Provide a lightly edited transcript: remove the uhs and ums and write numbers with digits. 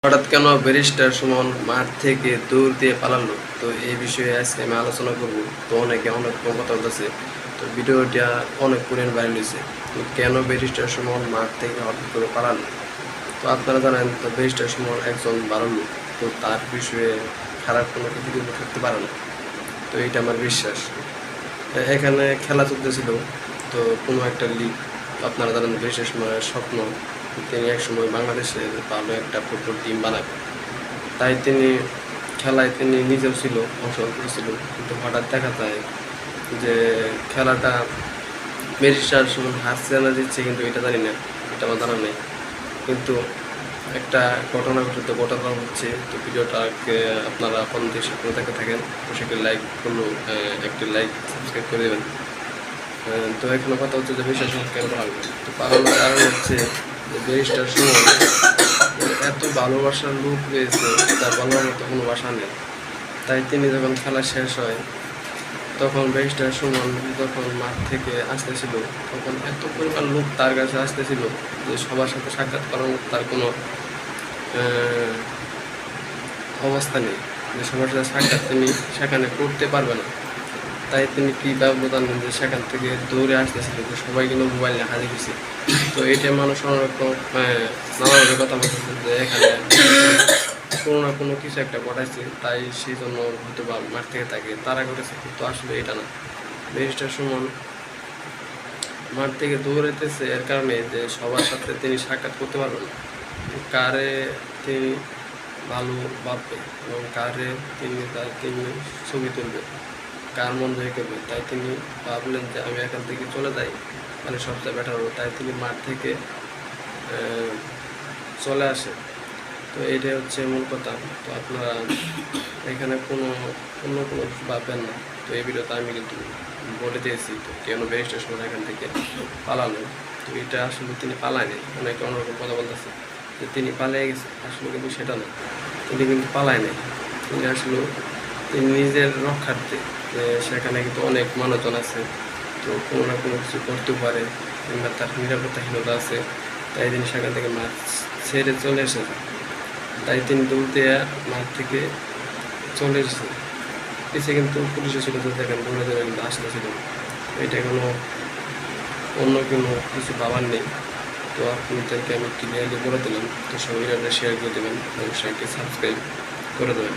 হঠাৎ কেন ব্যারিস্টার সুমন মাঠ থেকে দৌড় দিয়ে পালালো? তো এই বিষয়ে আজকে আমি আলোচনা করব। তো অনেকে অনেক রকম কথা বলতেছে। তো ভিডিওটা অনেক পুরানো ভাইরাল হয়েছে। তো কেন ব্যারিস্টার সুমন মাঠ থেকে হঠাৎ করে পালালো? তো আপনারা জানেন তো ব্যারিস্টার সুমন একজন ভালো লোক। তো তার বিষয়ে খারাপ কোনো কিছু কিন্তু থাকতে পারে না। তো এইটা আমার বিশ্বাস। এখানে খেলা চলতেছিল, তো কোনো একটা লিগ। আপনারা জানেন ব্যারিস্টার সুমনের স্বপ্ন তিনি একসময় বাংলাদেশের ভালো একটা ফুটবল টিম বানাবেন। তাই তিনি খেলায় তিনি নিজেও ছিল, অংশগ্রহণ করেছিল। কিন্তু হঠাৎ দেখা যায় যে খেলাটা ব্যারিস্টার সুমন হারছে না জিতছে কিন্তু এটা জানি না, এটা আমার জানা নেই। কিন্তু একটা ঘটনা ঘটে, তো ঘটনা হচ্ছে, তো ভিডিওটাকে আপনারা আপনাদের দেশে করে দেখে থাকেন, তো সেটি লাইক করলো, একটি লাইক সাবস্ক্রাইব করে দেবেন। তো এখানে কথা হচ্ছে যে ব্যারিস্টার সুমন কেন পারবে? তো পালানোর কারণ হচ্ছে যে ব্যারিস্টার সুমন এত ভালোবাসার লোক রয়েছে, তার বলার মতো কোনো ভাষা নেই। তাই তিনি যখন খেলা শেষ হয়, তখন ব্যারিস্টার সুমন যখন মাঠ থেকে আসতেছিল, তখন এত পরিমাণ লোক তার কাছে আসতেছিল যে সবার সাথে সাক্ষাৎ করার তার কোনো অবস্থা নেই, যে সবার সাথে সাক্ষাৎ তিনি সেখানে করতে পারবে না। তাই তিনি কী ব্যবধান নেন যে সেখান থেকে দৌড়ে আসতেছিল, যে সবাই কিন্তু মোবাইল নিয়ে হাজির হয়েছে। তো এটা মানুষ অনেক রকম নানাভাবে কথা বলতেছে যে এখানে কোনো না কোনো কিছু একটা ঘটাইছে, তাই সেই জন্য হয়তো বা মাঠ থেকে তাকে তারা করেছে, কিন্তু আসলে এটা না। ব্যারিস্টার সুমন মাঠ থেকে দৌড়াইতেছে এর কারণে যে সবার সাথে তিনি সাক্ষাৎ করতে পারবেন না। কারে তিনি ভালো ভাববে এবং কারে তিনি ছবি তুলবে, কার মন জয় করবে, তাই তিনি ভাবলেন যে আমি এখান থেকে চলে যাই, মানে সবচেয়ে বেটার হবে। তাই তিনি মাঠ থেকে চলে আসে। তো এইটাই হচ্ছে মূল কথা। তো আপনারা এখানে অন্য কোনো কিছু ভাববেন না। তো এই ভিডিওতে আমি কিন্তু বলে দিয়েছি তো কেন ব্যারিস্টার সুমন এখান থেকে পালালো। তো এটা আসলে তিনি পালায়নি, অনেকে অন্যরকম কথা বলতেছে যে তিনি পালিয়ে গেছে, আসলে কিন্তু সেটা না। তিনি কিন্তু পালায় নাই, তিনি নিজের রক্ষার্থে, যে সেখানে কিন্তু অনেক মানুষজন আছে, তো কোনো না কোনো কিছু করতে পারে কিংবা তার নিরাপত্তাহীনতা আছে, তাই তিনি সেখান থেকে মাছ ছেড়ে চলে এসেছে। তাই তিনি দৌড় দিয়ে মাঠ থেকে চলে এসেছে। পিছিয়ে কিন্তু পুলিশে ছিল, তো দেখেন দৌড়ে দৌড়ে কিন্তু আসতেছিল। এটা অন্য কোনো কিছু পাওয়ার নেই। তো আপনাদেরকে আমি ক্লিয়ারলি বলে দিলাম। তো সবাই শেয়ার করে দেবেন এবং সাবস্ক্রাইব করে দেবেন।